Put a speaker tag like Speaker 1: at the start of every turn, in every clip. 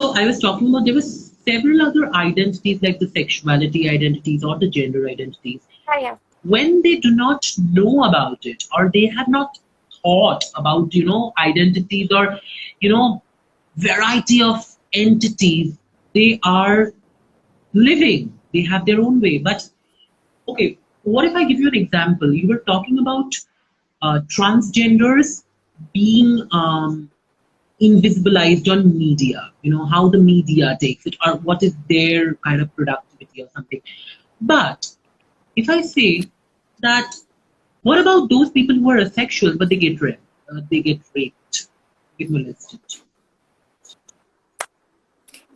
Speaker 1: I was talking about there were several other identities like the sexuality identities or the gender identities.
Speaker 2: Yeah.
Speaker 1: When they do not know about it or they have not thought about, identities or, variety of entities, they are living. They have their own way. But okay, what if I give you an example? You were talking about transgenders being invisibilized on media, how the media takes it or what is their kind of productivity or something. But if I say that, what about those people who are asexual but they get raped, get molested?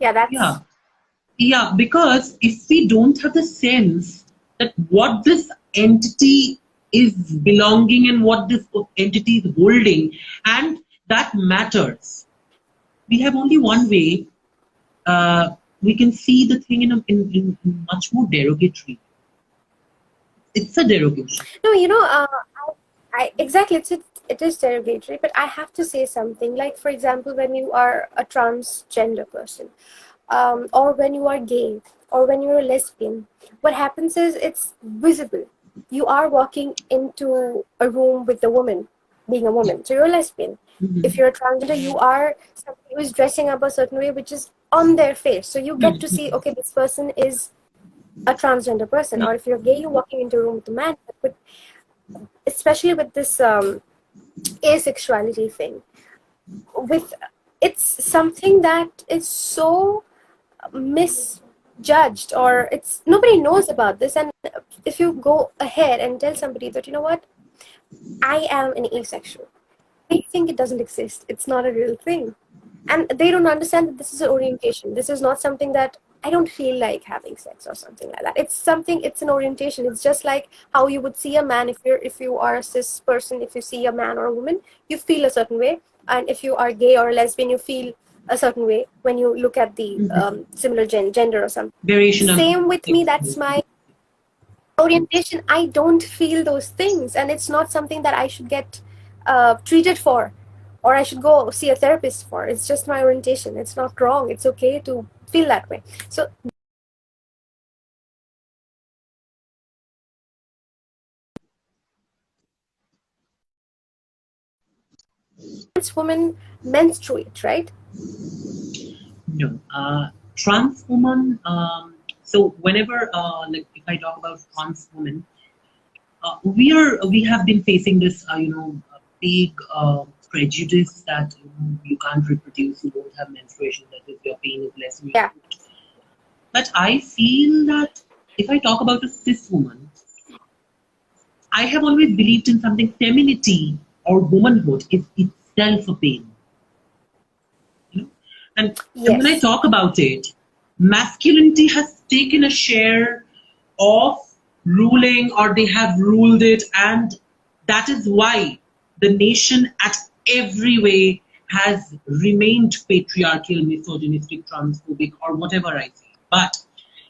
Speaker 2: Yeah,
Speaker 1: Yeah, yeah, because if we don't have the sense that what this entity is belonging and what this entity is holding, and that matters, we have only one way. We can see the thing in much more derogatory. It's a derogation.
Speaker 2: No, I exactly, it is derogatory, but I have to say something. Like, for example, when you are a transgender person, or when you are gay, or when you're a lesbian, what happens is it's visible. You are walking into a room with a woman, being a woman, so you're a lesbian. If you're a transgender, you are somebody who is dressing up a certain way, which is on their face. So you get to see, okay, this person is a transgender person. Or if you're gay, you're walking into a room with a man. But especially with this asexuality thing, it's something that is so misjudged, or it's nobody knows about this. And if you go ahead and tell somebody that, you know what, I am an asexual, they think it doesn't exist, it's not a real thing, and they don't understand that this is an orientation. This is not something that I don't feel like having sex or something like that. It's an orientation. It's just like how you would see a man. If you are a cis person, if you see a man or a woman, you feel a certain way, and if you are gay or a lesbian, you feel a certain way when you look at the similar gender or something.
Speaker 1: Variation of
Speaker 2: Same with me. That's my orientation. I don't feel those things, and it's not something that I should get treated for, or I should go see a therapist for. It's just my orientation. It's not wrong. It's okay to feel that way. So trans women menstruate, right?
Speaker 1: No, trans woman. So whenever, like, if I talk about trans women, we have been facing this, big prejudice that you can't reproduce, you don't have menstruation, that is, your pain is less.
Speaker 2: Yeah.
Speaker 1: But I feel that if I talk about a cis woman, I have always believed in something. Femininity or womanhood is itself a pain. And when I talk about it, masculinity has taken a share of ruling, or they have ruled it, and that is why the nation at every way has remained patriarchal, misogynistic, transphobic, or whatever I say. But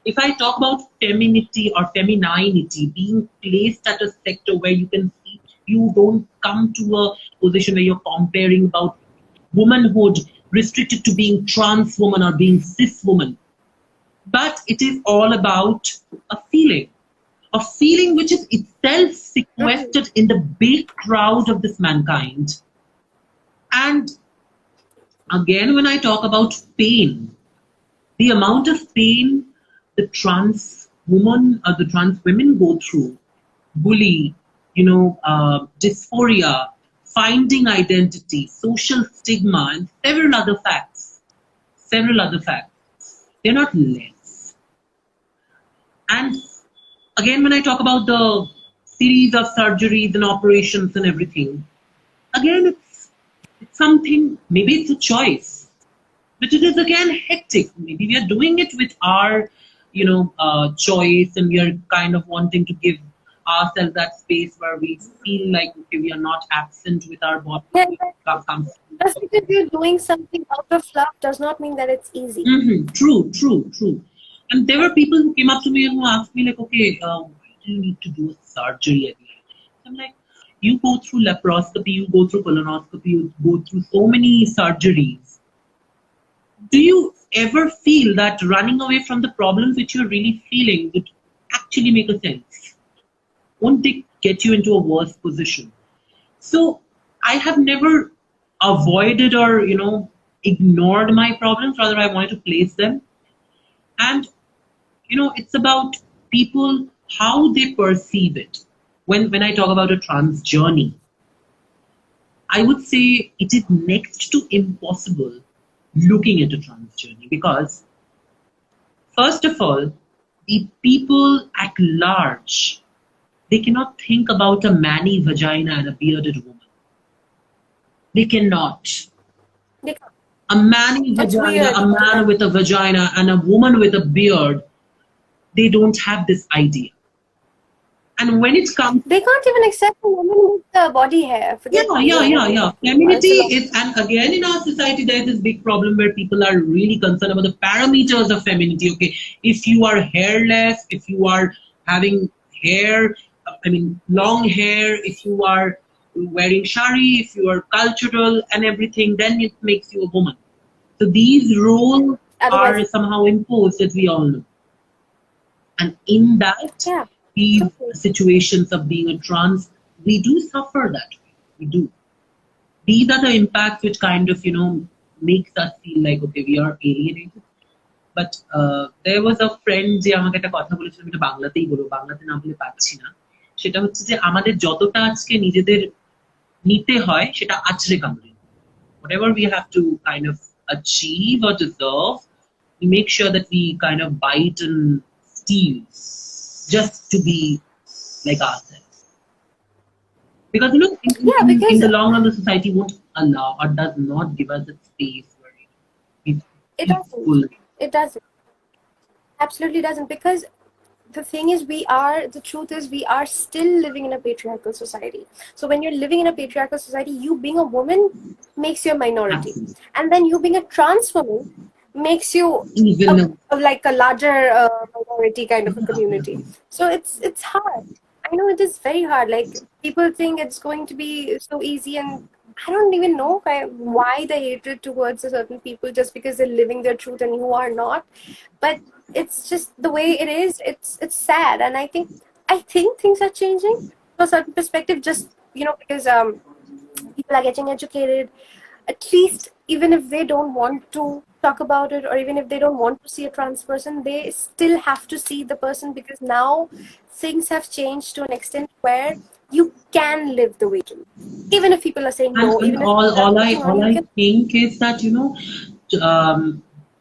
Speaker 1: if I talk about femininity or femininity being placed at a sector where you can see, you don't come to a position where you're comparing about womanhood restricted to being trans woman or being cis woman. But it is all about a feeling which is itself sequestered in the big crowd of this mankind. And again, when I talk about pain, the amount of pain the trans woman or the trans women go through, bully, dysphoria, finding identity, social stigma, and several other facts. They're not less. And again, when I talk about the series of surgeries and operations and everything, again, it's something, maybe it's a choice, but it is again hectic. Maybe we are doing it with our, choice, and we are kind of wanting to give ourselves that space where we feel like, okay, we are not absent with our body.
Speaker 2: Just because you're doing something out of love does not mean that it's easy.
Speaker 1: True. And there were people who came up to me and who asked me, like, okay, why do you need to do a surgery again? I'm like, you go through laparoscopy, you go through colonoscopy, you go through so many surgeries. Do you ever feel that running away from the problems which you're really feeling would actually make a sense? Won't they get you into a worse position? So I have never avoided or, ignored my problems. Rather, I wanted to place them. And, it's about people, how they perceive it. When I talk about a trans journey, I would say it is next to impossible looking at a trans journey because, first of all, the people at large, they cannot think about a manny vagina and a bearded woman. They cannot. A manny vagina, a man with a vagina, and a woman with a beard, they don't have this idea. And when it comes,
Speaker 2: they can't even accept a woman with the body hair.
Speaker 1: Yeah. Femininity is, and again in our society, there's this big problem where people are really concerned about the parameters of femininity. Okay, if you are hairless, if you are having hair, long hair, if you are wearing shari, if you are cultural and everything, then it makes you a woman. So these roles are somehow imposed, as we all know. And in that, these situations of being a trans, we do suffer that way. We do. These are the impacts which kind of, makes us feel like, okay, we are alienated. But there was a friend যে আমাকে একটা কথা বলেছিল, আমি এটা বাংলাতেই বলবো, বাংলাতে না বলে পাচ্ছি না। সেটা হচ্ছে যে আমাদের যতটা আজকে নিজেদের নিতে হয় সেটা আছড়ে কামড়ে। Whatever we have to kind of achieve or deserve, we make sure that we kind of bite and steal just to be like ourselves. Because in the long run, the society won't allow or does not give us the space where
Speaker 2: it doesn't. It doesn't. Absolutely doesn't. Because the thing is, the truth is, we are still living in a patriarchal society. So when you're living in a patriarchal society, you being a woman makes you a minority. Absolutely. And then you being a trans woman makes you like a larger minority kind of a community. So it's hard. I know it is very hard. Like, people think it's going to be so easy, and I don't even know why the hatred towards a certain people just because they're living their truth and you are not. But it's just the way it is. It's sad, and I think things are changing to a certain perspective. Just because people are getting educated. At least, even if they don't want to talk about it, or even if they don't want to see a trans person, they still have to see the person, because now things have changed to an extent where you can live the way you do. Even if people are saying no. Even
Speaker 1: all I think is that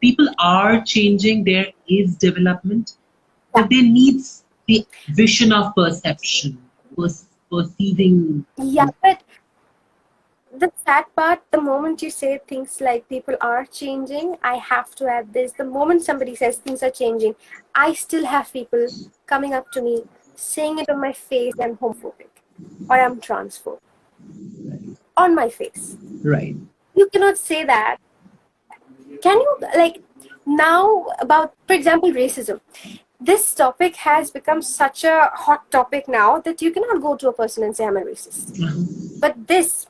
Speaker 1: people are changing. There is development, but there needs the vision of perception, perceiving.
Speaker 2: Yeah, but the sad part, the moment you say things like people are changing, I have to add this. The moment somebody says things are changing, I still have people coming up to me saying it on my face, I'm homophobic or I'm transphobic. Right. On my face.
Speaker 1: Right.
Speaker 2: You cannot say that. Can you, like, now about, for example, racism? This topic has become such a hot topic now that you cannot go to a person and say I'm a racist. But this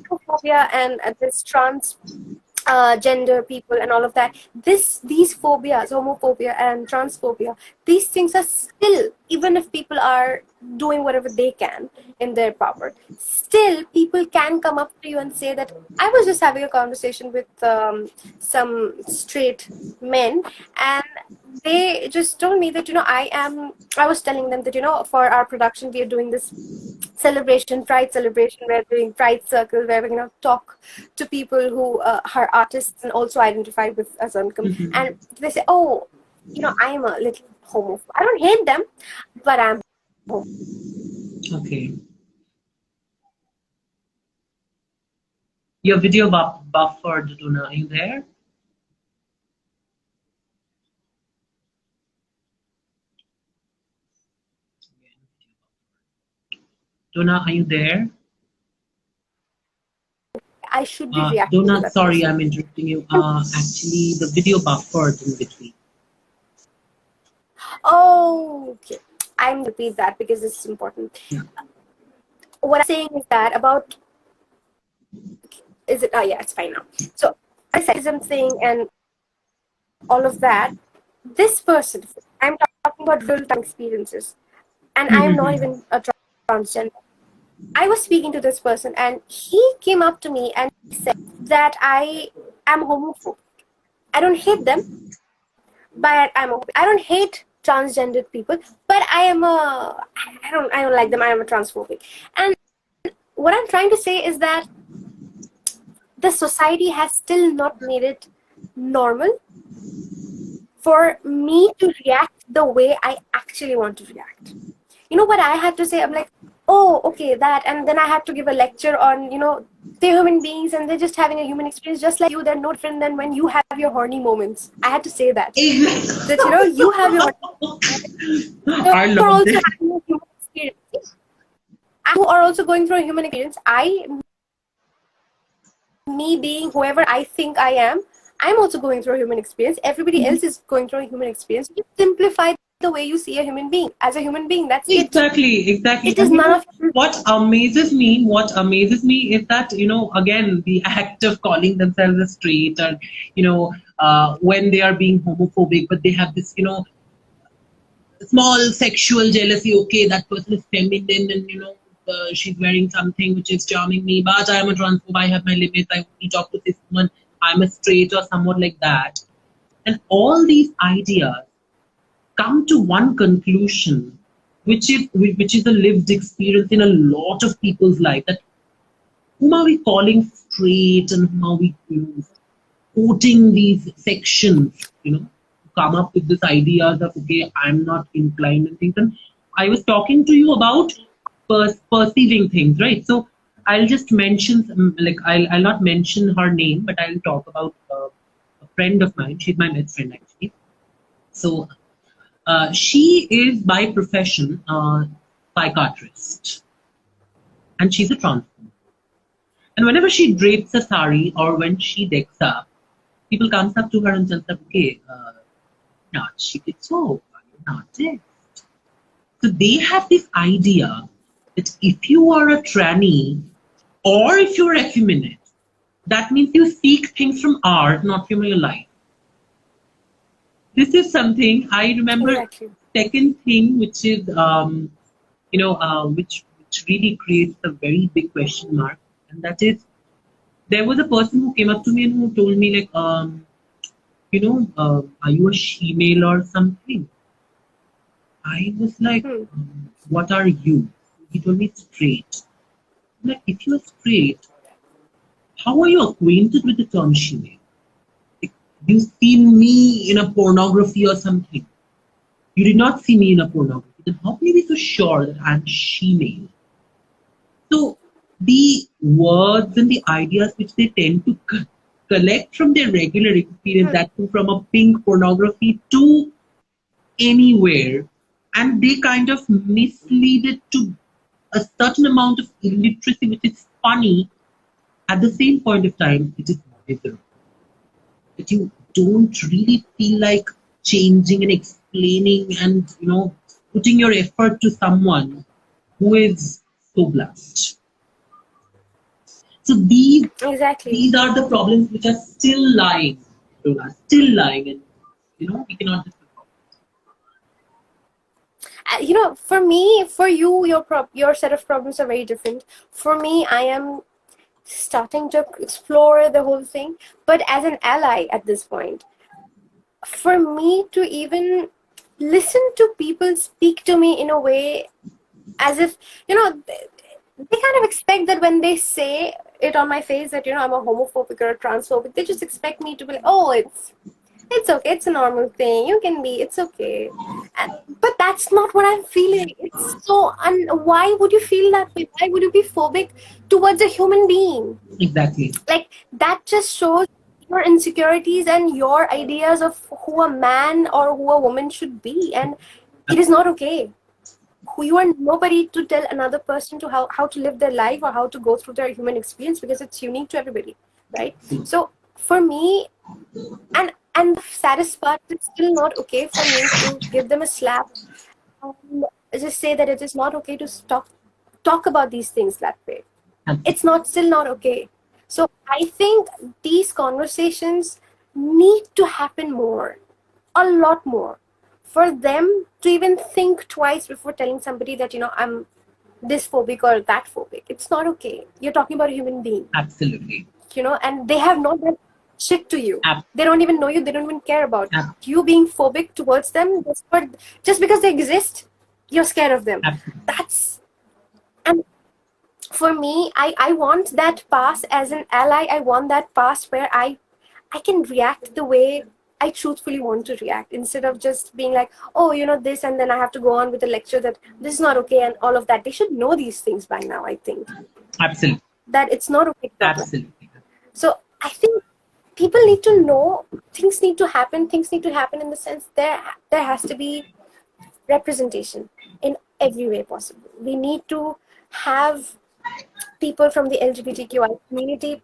Speaker 2: homophobia and this trans gender people and all of that, these phobias, homophobia and transphobia, these things are still, even if people are doing whatever they can in their power, still people can come up to you and say that I was just having a conversation with some straight men, and they just told me that I was telling them that for our production we are doing this pride celebration, we're doing Pride Circle, where we talk to people who are artists and also identify with as uncom. And they say, oh, I'm a little homophobe. I don't hate them, but I'm homophobe.
Speaker 1: Okay. Your video buffered, Dona. Are you there? Dona, are you there?
Speaker 2: I should be reacting.
Speaker 1: Dona, sorry, I'm interrupting you. Actually, the video buffered in between.
Speaker 2: Oh, okay. I'm going to repeat that because this is important.
Speaker 1: Yeah.
Speaker 2: What I'm saying is that about... Is it? Oh, yeah, it's fine now. So, I said something, and all of that, this person, I'm talking about real-time experiences, and I'm not even a transgender. I was speaking to this person, and he came up to me and said that I am homophobic. I don't hate them, but I don't hate transgendered people, but I don't like them. I am a transphobic. And what I'm trying to say is that the society has still not made it normal for me to react the way I actually want to react. You know what I have to say? I'm like, oh, okay, that. And then I have to give a lecture on, they're human beings and they're just having a human experience just like you. They're no different than when you have your horny moments. I had to say that. That, you have your
Speaker 1: I
Speaker 2: you're
Speaker 1: love
Speaker 2: also
Speaker 1: it.
Speaker 2: having a human experience. You are also going through a human experience. Me being whoever I think I am, I'm also going through a human experience. Everybody else is going through a human experience. You simplify the way you see a human being as a human being. That's
Speaker 1: Exactly.
Speaker 2: it is none of
Speaker 1: What amazes me is that, again, the act of calling themselves a straight, or, when they are being homophobic, but they have this, small sexual jealousy. Okay, that person is feminine, and, she's wearing something which is charming me, but I am a transphobe, I have my limits, I only talk to this woman, I'm a straight, or somewhat like that. And all these ideas come to one conclusion, which is a lived experience in a lot of people's life, that whom are we calling straight, and whom are we quoting these sections, come up with this ideas of, okay, I'm not inclined and things. And I was talking to you about perceiving things, right? So I'll just mention I'll not mention her name, but I'll talk about a friend of mine. She's my best friend, actually. So she is by profession psychiatrist, and she's a trans woman. And whenever she drapes a sari or when she decks up, people comes up to her and tells her, okay, not she did so, not it. So they have this idea that if you are a tranny or if you're effeminate, that means you seek things from art, not from your life. This is something I remember.
Speaker 2: Exactly.
Speaker 1: Second thing, which is which really creates a very big question mark, and that is, there was a person who came up to me and who told me, like, are you a she-male or something? I was like, what are you? He told me straight. I'm like, if you're straight, how are you acquainted with the term she-male? You see me in a pornography or something. You did not see me in a pornography. Then how can you be so sure that I'm she-male? So the words and the ideas which they tend to collect from their regular experience, that too from a pink pornography to anywhere, and they kind of mislead it to a certain amount of illiteracy, which is funny. At the same point of time, it is miserable. That you don't really feel like changing and explaining and putting your effort to someone who is so blunt. So these are the problems which are still lying, and we cannot discuss.
Speaker 2: For me, for you, your set of problems are very different. For me, I am starting to explore the whole thing, but as an ally at this point, for me to even listen to people speak to me in a way as if, they kind of expect that when they say it on my face that, I'm a homophobic or a transphobic, they just expect me to be like, oh, it's okay, it's a normal thing, you can be, it's okay. But that's not what I'm feeling. It's so, why would you feel that way? Why would you be phobic towards a human being?
Speaker 1: Exactly.
Speaker 2: Like, that just shows your insecurities and your ideas of who a man or who a woman should be, and it is not okay. You are nobody to tell another person to how to live their life or how to go through their human experience, because it's unique to everybody, right? So for me, and the saddest part, it's still not okay for me to give them a slap and just say that it is not okay to talk about these things that way. It's still not okay. So I think these conversations need to happen more. a lot more. For them to even think twice before telling somebody that, I'm this phobic or that phobic. It's not okay. You're talking about a human being.
Speaker 1: Absolutely.
Speaker 2: And they have not done shit to you.
Speaker 1: Ab-
Speaker 2: They don't even know you. They don't even care about
Speaker 1: ab-
Speaker 2: you being phobic towards them. Just because they exist, you're scared of them.
Speaker 1: Absolutely.
Speaker 2: And for me, I want that pass as an ally. I want that pass where I can react the way I truthfully want to react, instead of just being like, oh, this, and then I have to go on with a lecture that this is not okay and all of that. They should know these things by now, I think.
Speaker 1: Absolutely.
Speaker 2: That it's not okay to talk.
Speaker 1: Absolutely.
Speaker 2: So I think people need to know things need to happen. Things need to happen in the sense there has to be representation in every way possible. We need to have people from the LGBTQI community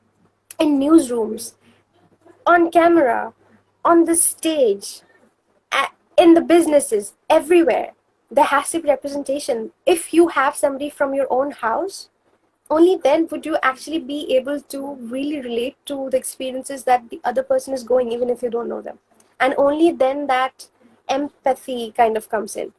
Speaker 2: in newsrooms, on camera, on the stage, in the businesses, everywhere. There has to be representation. If you have somebody from your own house, only then would you actually be able to really relate to the experiences that the other person is going, even if you don't know them. And only then that empathy kind of comes in.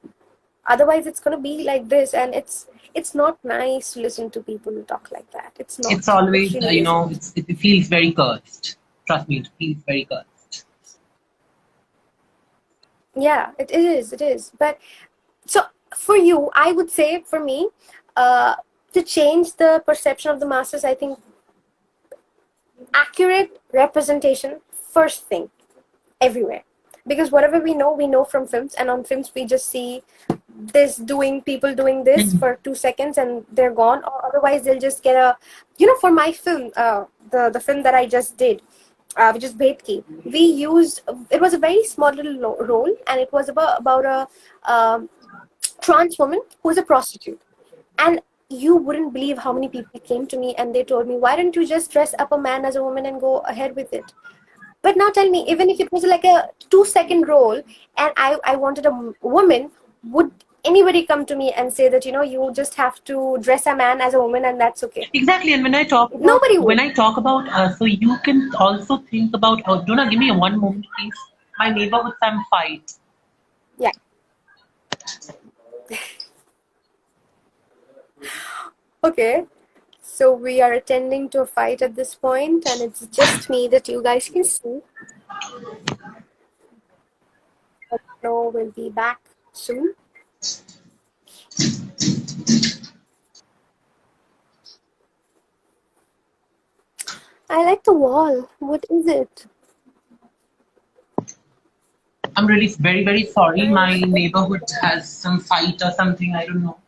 Speaker 2: Otherwise, it's going to be like this, and it's not nice to listen to people who talk like that. It's not.
Speaker 1: It's always,
Speaker 2: It really
Speaker 1: it feels very cursed. Trust me, it feels very cursed.
Speaker 2: Yeah, it is. But so for you, I would say, for me, to change the perception of the masses, I think accurate representation, first thing, everywhere. Because whatever we know from films, and on films we just see people doing this for 2 seconds and they're gone, or otherwise they'll just get a, for my film, the film that I just did, which is Bhetki, it was a very small little role, and it was about a trans woman who's a prostitute. And you wouldn't believe how many people came to me and they told me, why don't you just dress up a man as a woman and go ahead with it? But now tell me, even if it was like a 2-second role and I wanted a woman, would anybody come to me and say that, you just have to dress a man as a woman and that's okay?
Speaker 1: Exactly. And when I talk about,
Speaker 2: Nobody would.
Speaker 1: When I talk about, so you can also think about, Donna, give me one moment, please. My neighbor with some fight.
Speaker 2: Yeah. Okay. So we are attending to a fight at this point, and it's just me that you guys can see. No, we'll be back soon. I like the wall. What is it?
Speaker 1: I'm really very, very sorry. My neighborhood has some fight or something. I don't know.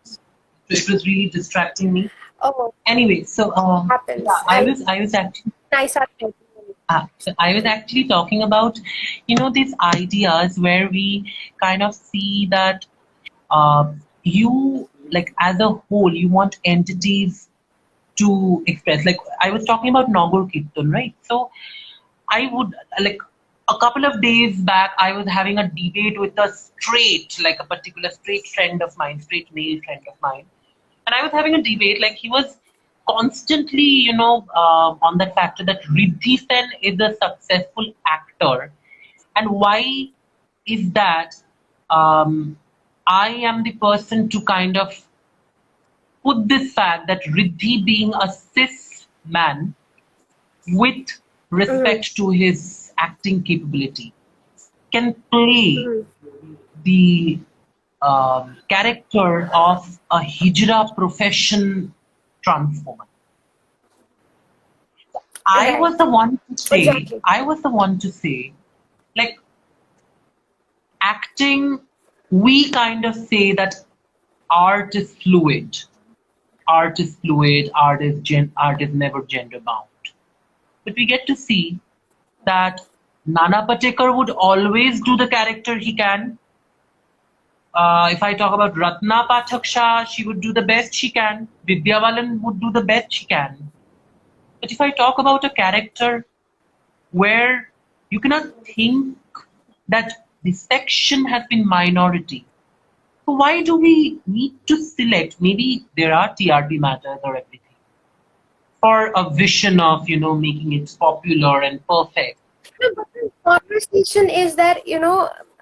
Speaker 1: It was really distracting me.
Speaker 2: Oh.
Speaker 1: Anyway, so
Speaker 2: happens.
Speaker 1: Yeah, I was actually. So I was actually talking about, these ideas where we kind of see that you, like as a whole, you want entities to express. Like I was talking about Nagar Kirtan, right? So I would, like, a couple of days back, I was having a debate with a particular straight friend of mine, straight male friend of mine. And I was having a debate, like he was constantly, on that factor that Riddhi Sen is a successful actor. And why is that? I am the person to kind of put this fact that Riddhi, being a cis man with respect to his acting capability, can play the character of a hijra profession trans woman. I was the one to say, like, acting, we kind of say that art is fluid. Art is never gender bound. But we get to see that Nana Patekar would always do the character he can. If I talk about Ratna Pathak Shah, she would do the best she can. Vidya Balan would do the best she can. But if I talk about a character where you cannot think that the section has been minority, so why do we need to select? Maybe there are TRP matters or everything for a vision of, making it popular and perfect.
Speaker 2: But the conversation is that,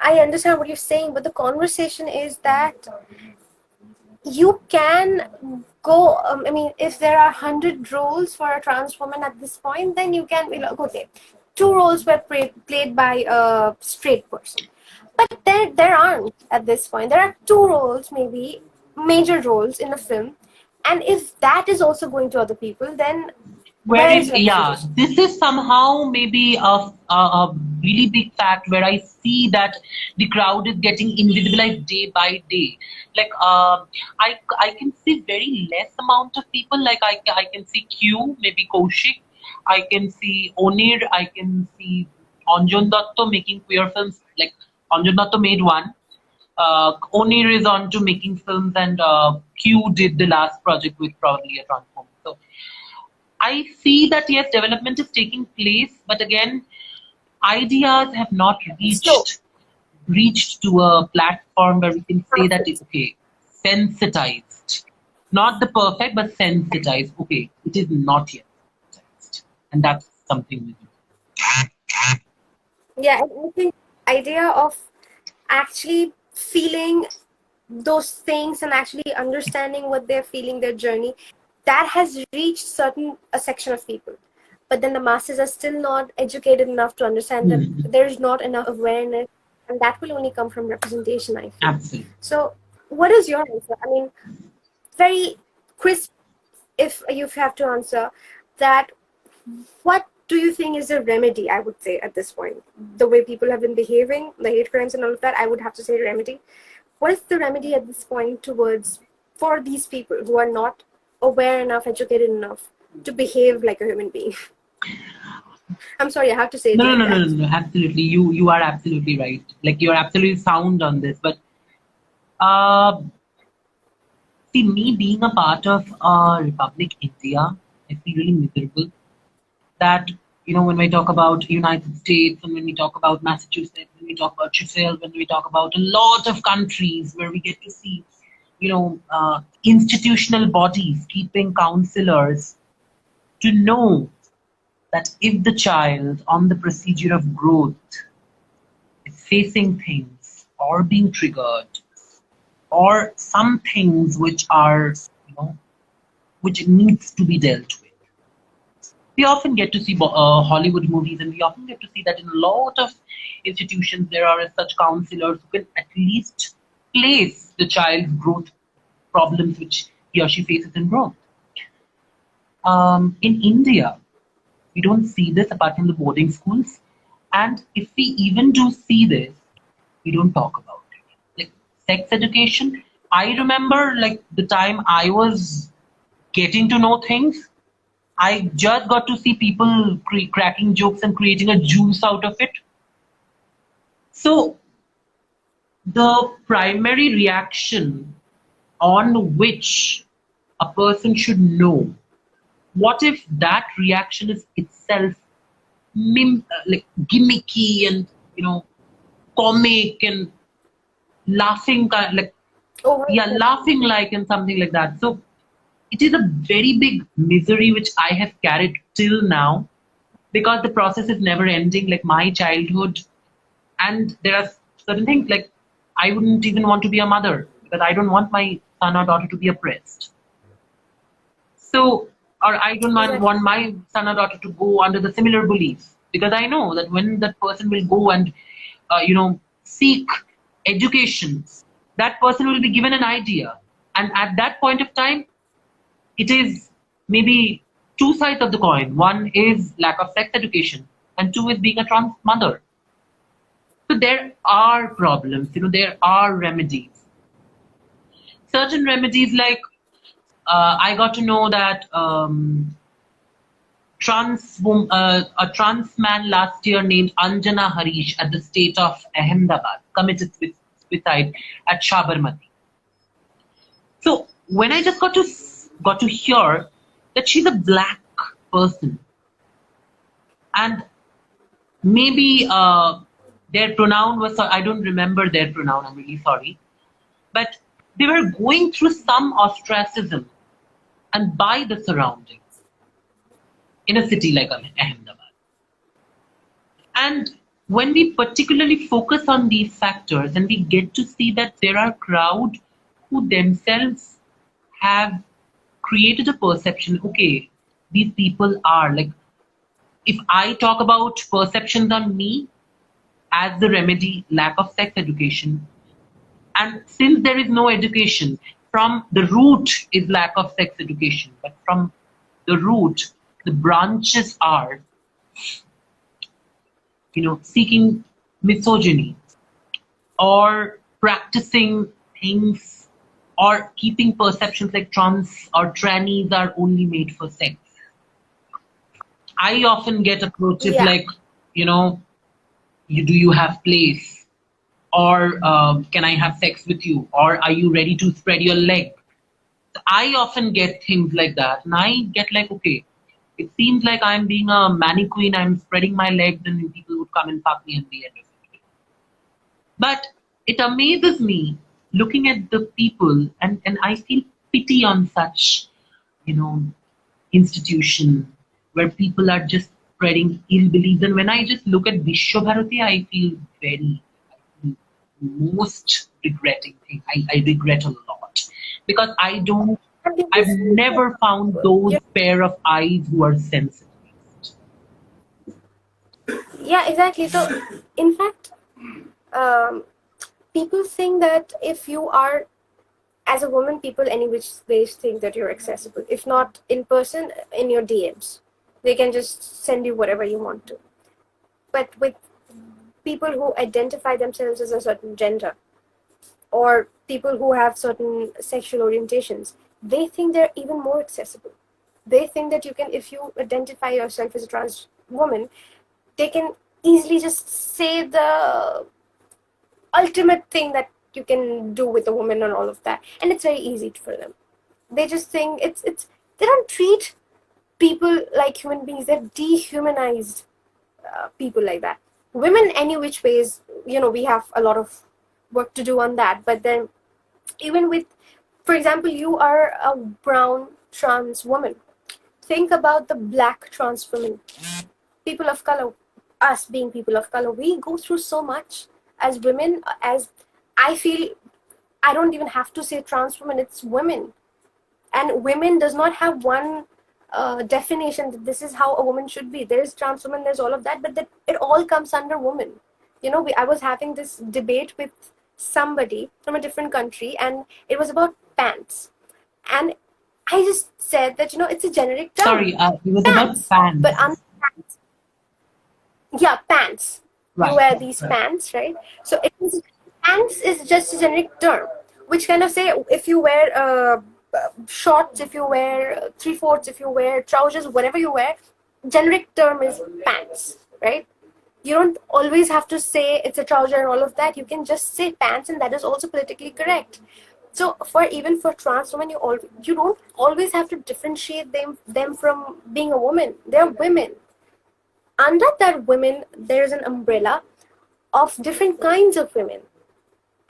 Speaker 2: I understand what you're saying, but the conversation is that you can go. I mean, if there are 100 roles for a trans woman at this point, then you can be like, okay, two roles were played by a straight person. But there aren't at this point. There are two roles, maybe major roles in a film, and if that is also going to other people, then where is
Speaker 1: Yeah,
Speaker 2: representation?
Speaker 1: this is somehow maybe a really big fact where I see that the crowd is getting invisibilized day by day. Like, I can see very less amount of people. Like, I can see Q, maybe Kaushik. I can see Onir. I can see Anjan Datta making queer films. Like, Anjan Datta made one. Onir is on to making films, and Q did the last project with probably a transform. So I see that yes, development is taking place, but again, ideas have not
Speaker 2: Slow.
Speaker 1: reached to a platform where we can say that
Speaker 2: Masses.
Speaker 1: it's okay, sensitized, not the perfect, but sensitized. Okay, it is not yet sensitized, and that's something we do.
Speaker 2: Yeah, and I think idea of actually feeling those things and actually understanding what they're feeling, their journey, that has reached certain a section of people. But then the masses are still not educated enough to understand that
Speaker 1: Hmm.
Speaker 2: there is not enough awareness, and that will only come from representation, I feel.
Speaker 1: Absolutely.
Speaker 2: So, what is your answer? I mean, very crisp, if you have to answer that, what do you think is the remedy? I would say at this point, the way people have been behaving, the hate crimes and all of that, I would have to say remedy. What is the remedy at this point towards for these people who are not aware enough, educated enough to behave like a human being? I'm sorry, I have to say it
Speaker 1: No, no,
Speaker 2: like
Speaker 1: no, no,
Speaker 2: that.
Speaker 1: no, no. Absolutely, you are absolutely right. Like you're absolutely sound on this. But uh, see, me being a part of Republic India, I feel really miserable that when we talk about United States and when we talk about Massachusetts, when we talk about Sheffield, when we talk about a lot of countries where we get to see institutional bodies keeping counselors to know that if the child on the procedure of growth is facing things or being triggered or some things which are which needs to be dealt with. We often get to see Hollywood movies, and we often get to see that in a lot of institutions there are such counselors who can at least place the child's growth problems which he or she faces in growth. In India, we don't see this apart from the boarding schools, and if we even do see this, we don't talk about it. Like sex education, I remember like the time I was getting to know things. I just got to see people cracking jokes and creating a juice out of it. So the primary reaction on which a person should know, what if that reaction is itself like gimmicky and comic and laughing like
Speaker 2: Oh,
Speaker 1: yeah, laughing like and something like that. So it is a very big misery which I have carried till now because the process is never ending. Like my childhood, and there are certain things like I wouldn't even want to be a mother because I don't want my son or daughter to be oppressed. So, or I don't
Speaker 2: exactly.
Speaker 1: want my son or daughter to go under the similar beliefs because I know that when that person will go and seek education, that person will be given an idea, and at that point of time, it is maybe two sides of the coin. One is lack of sex education, and two is being a trans mother. So there are problems, there are remedies. Certain remedies like I got to know that a trans man last year named Anjana Harish at the state of Ahmedabad committed suicide at Sabarmati. So when I just got to hear that she's a black person and maybe their pronoun was, I don't remember their pronoun, I'm really sorry, but they were going through some ostracism and by the surroundings in a city like Ahmedabad. And when we particularly focus on these factors and we get to see that there are crowd who themselves have created a perception, okay, these people are like, if I talk about perceptions on me as the remedy, lack of sex education, and since there is no education, from the root is lack of sex education, but from the root, the branches are, seeking misogyny or practicing things or keeping perceptions like trans or trannies are only made for sex. I often get approaches
Speaker 2: Yeah.
Speaker 1: like, do you have place? Or can I have sex with you? Or are you ready to spread your leg? So I often get things like that. And I get like, okay, it seems like I'm being a mannequin, I'm spreading my legs and people would come and fuck me at the end of it. But it amazes me looking at the people and I feel pity on such, institution where people are just spreading ill beliefs. And when I just look at Vishwabharati, I feel most regretting thing. I regret a lot because I've never found those pair of eyes who are sensitive.
Speaker 2: Yeah, exactly. So, in fact, people think that if you are, as a woman, people any which ways think that you're accessible. If not in person, in your DMs, they can just send you whatever you want to. But with people who identify themselves as a certain gender, or people who have certain sexual orientations, they think they're even more accessible. They think that you can, if you identify yourself as a trans woman, they can easily just say the ultimate thing that you can do with a woman and all of that, and it's very easy for them. They just think it's they don't treat people like human beings. They've dehumanized people like that. Women, any which ways, we have a lot of work to do on that. But then, even with, for example, you are a brown trans woman. Think about the black trans women. People of color, us being people of color, we go through so much as women. As I feel, I don't even have to say trans women, it's women. And women does not have one definition that this is how a woman should be. There's trans woman, there's all of that, but that it all comes under woman. I was having this debate with somebody from a different country, and it was about pants. And I just said that, it's a generic term.
Speaker 1: Sorry, it was pants, about pants.
Speaker 2: But pants. Yeah, pants. Right. You wear these pants, right? So pants is just a generic term, which kind of say if you wear shorts, if you wear 3/4, if you wear trousers, whatever you wear, generic term is pants, right? You don't always have to say it's a trouser and all of that. You can just say pants, and that is also politically correct. So even for trans women, you don't always have to differentiate them from being a woman. They're women. Under that women, there's an umbrella of different kinds of women.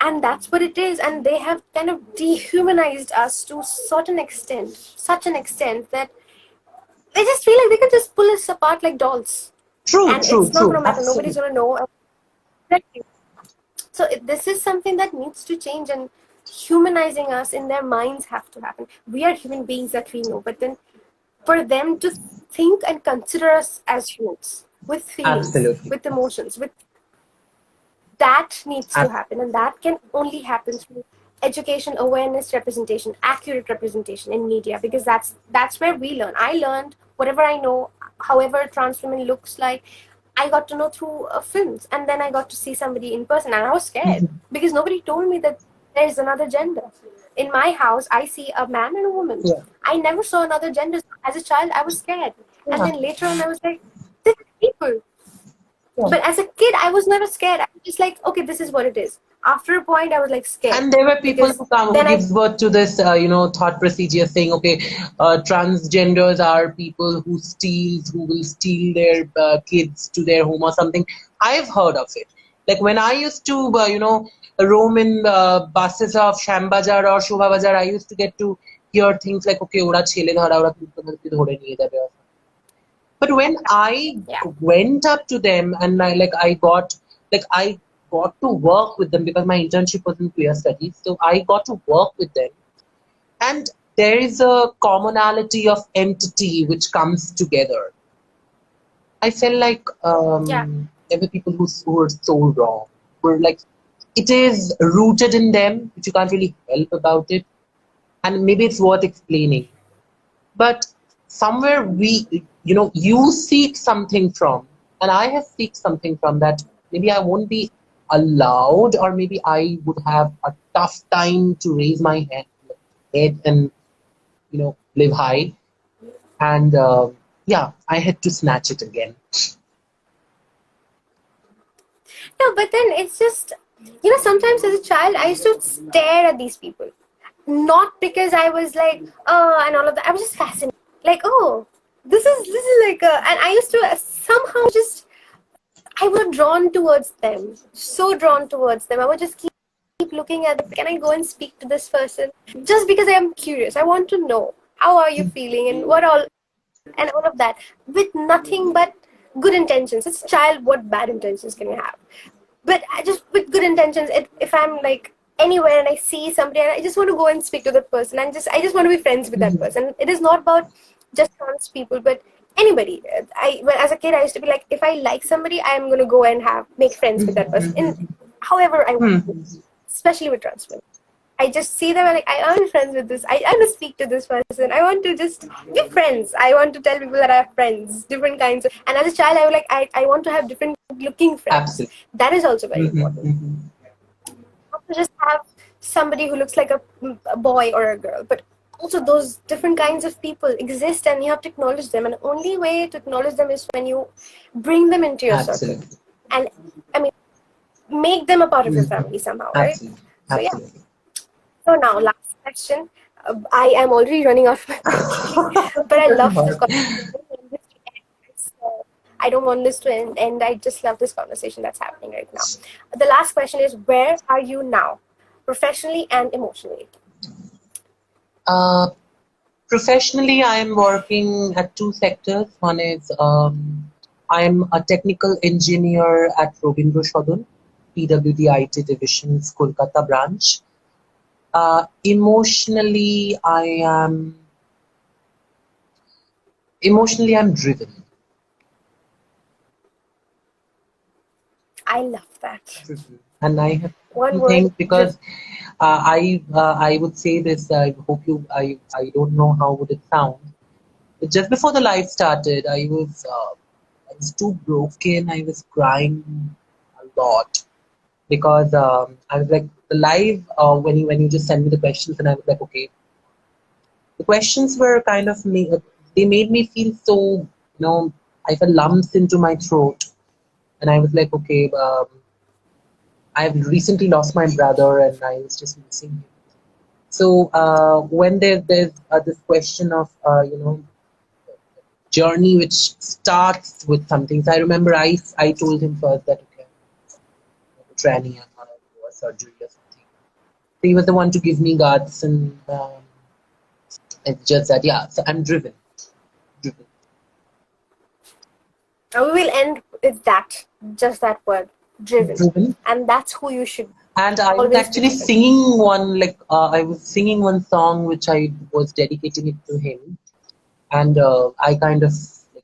Speaker 2: And that's what it is. And they have kind of dehumanized us to such an extent that they just feel like they can just pull us apart like dolls.
Speaker 1: True.
Speaker 2: It's not going to matter. Nobody's going to know. So this is something that needs to change, and humanizing us in their minds have to happen. We are human beings that we know, but then for them to think and consider us as humans with feelings, with emotions, that needs to happen, and that can only happen through education, awareness, representation, accurate representation in media, because that's where we learn. I learned whatever I know, however trans women looks like, I got to know through films, and then I got to see somebody in person, and I was scared because nobody told me that there's another gender. In my house, I see a man and a woman. Yeah. I never saw another gender. As a child, I was scared. Yeah. And then later on, I was like, this is people. Yeah. But as a kid, I was never scared. I was just like, okay, this is what it is. After a point, I was like scared.
Speaker 1: And there were people who gives birth to this, thought procedure saying, okay, transgenders are people who will steal their kids to their home or something. I've heard of it. Like when I used to, roam in buses of Shambhajar or Shobhabajar, I used to get to hear things like, okay, ora chele dhara, ora dhore niye jabe. But when I
Speaker 2: Yeah.
Speaker 1: went up to them and I got to work with them because my internship was in queer studies, so I got to work with them, and there is a commonality of entity which comes together. I felt like
Speaker 2: Yeah.
Speaker 1: there were people who were so wrong. Were like, it is rooted in them, which you can't really help about it, and maybe it's worth explaining. But somewhere you seek something from, and I have seek something from that. Maybe I won't be allowed, or maybe I would have a tough time to raise my head and live high. And yeah, I had to snatch it again.
Speaker 2: No, but then it's just, sometimes as a child, I used to stare at these people. Not because I was like, oh, and all of that. I was just fascinated. Like, oh, this is like and I used to somehow just, I was drawn towards them. So drawn towards them. I would just keep looking at them. Can I go and speak to this person? Just because I am curious. I want to know how are you feeling and what all and all of that, with nothing but good intentions. It's a child, what bad intentions can you have? But I just, with good intentions, if I'm like anywhere and I see somebody and I just want to go and speak to that person, and I just want to be friends with that person. It is not about just trans people, but anybody. As a kid, I used to be like, if I like somebody, I am going to go and make friends with that person in however I want to, especially with trans women. I just see them and like, I am friends with this. I want to speak to this person. I want to just be friends. I want to tell people that I have friends, different kinds of. And as a child, I was like, I want to have different looking friends.
Speaker 1: Absolutely.
Speaker 2: That is also very important. Not to just have somebody who looks like a boy or a girl, but also those different kinds of people exist, and you have to acknowledge them. And the only way to acknowledge them is when you bring them into your
Speaker 1: Absolutely.
Speaker 2: circle, and I mean, make them a part of your family somehow, right?
Speaker 1: Absolutely.
Speaker 2: So yeah.
Speaker 1: Absolutely.
Speaker 2: So now, last question. I am already running out of my battery, but I love this conversation. I don't want this to end. I just love this conversation that's happening right now. The last question is, where are you now, professionally and emotionally?
Speaker 1: Professionally, I am working at two sectors. One is I'm a technical engineer at Robindra Shodon, PWD IT Division's Kolkata branch. Emotionally, I'm driven.
Speaker 2: I love that.
Speaker 1: And I have
Speaker 2: One
Speaker 1: to
Speaker 2: word.
Speaker 1: think, because I would say this. I hope I don't know how would it sound. But just before the live started, I was too broken. I was crying a lot because I was like, the live when you just sent me the questions, and I was like, okay, the questions were kind of they made me feel so, I felt lumps into my throat, and I was like, okay, I've recently lost my brother, and I was just missing him. So when there's this question of journey which starts with something. So I remember I told him first that, okay, tranny, I'm gonna do a surgery or something. He was the one to give me guts, and it's just that, yeah. So I'm driven.
Speaker 2: And we will end with that, just that word, driven. And that's who you should.
Speaker 1: And I was actually singing I was singing one song which I was dedicating it to him, and I kind of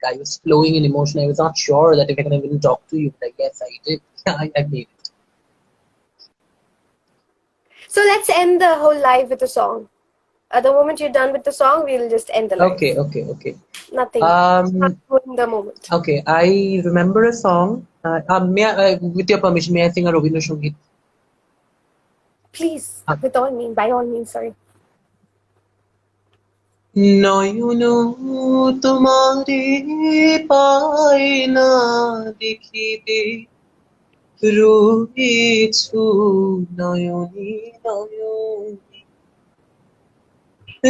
Speaker 1: I was flowing in emotion. I was not sure that if I can even talk to you, but I guess I did. I made it. So
Speaker 2: let's end the whole live with a song. The moment you're done with the song, we'll just end the live.
Speaker 1: Okay.
Speaker 2: Nothing. In the moment.
Speaker 1: Okay, I remember a song. With your permission, may I sing a Robindra Sangeet?
Speaker 2: Please, with all means, by all means, sorry.
Speaker 1: নয়নো তোমারে পায় না দেখিতে রয়েছো নয়নে নয়নে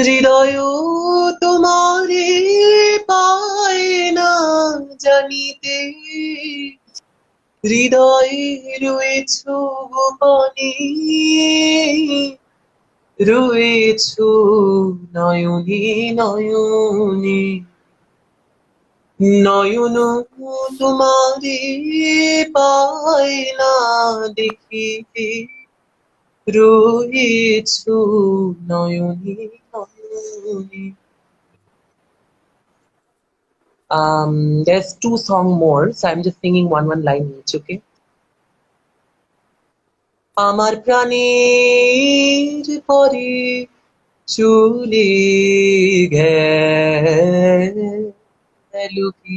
Speaker 1: হৃদয় তোমারে পায় না জানিতে হৃদয়ে রয়েছো গোপনে রয়েছো নয়নে নয়নে
Speaker 3: নয়ন তোমারে পায় না দেখি, রয়েছো নয়নে নয়নে। There's two song more, so I'm just singing one line each, okay? আমার প্রাণের পরে চলে গেল কি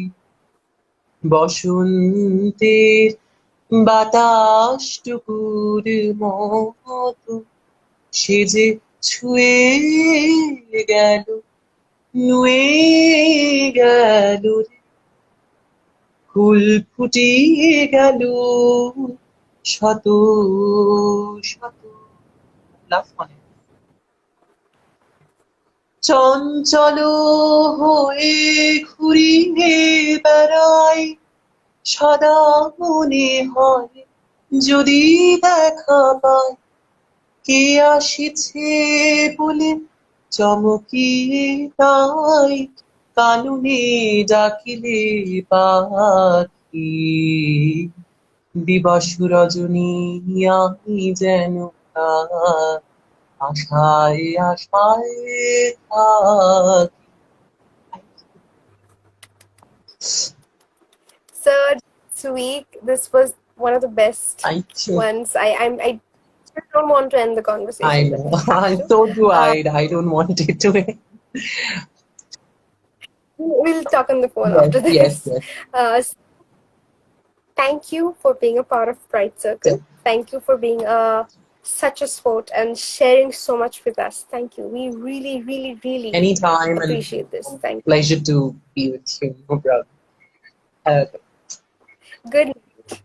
Speaker 3: বসন্তের বাতাসটুকুর মতো, সে যে ছুঁয়ে গেল, নুয়ে গেল রে, ফুল ফুটিয়ে গেল শত শত। Last one. চঞ্চল হয়ে ঘুরিয়ে বেড়াই, সদা মনে হয় যদি দেখা পাই, কে আসিছে বলে চমকিয়ে তাই, কাননে ডাকিলে পাখি, দিবস রজনী আমি যেন তার আশায় আশায় থাকি।
Speaker 2: Sir, this week, this was one of the best ones. I just don't want to end the conversation.
Speaker 3: I
Speaker 2: but
Speaker 3: know.
Speaker 2: we have to.
Speaker 3: So do I. I don't want it to end.
Speaker 2: We'll talk on the phone
Speaker 3: Yes,
Speaker 2: after this.
Speaker 3: yes, yes.
Speaker 2: Thank you for being a part of Pride Circle.
Speaker 3: Yes.
Speaker 2: Thank you for being such a sport and sharing so much with us. Thank you. We really, really, really
Speaker 3: Anytime,
Speaker 2: appreciate this. Thank you.
Speaker 3: Pleasure to be with you, no problem.
Speaker 2: Good night.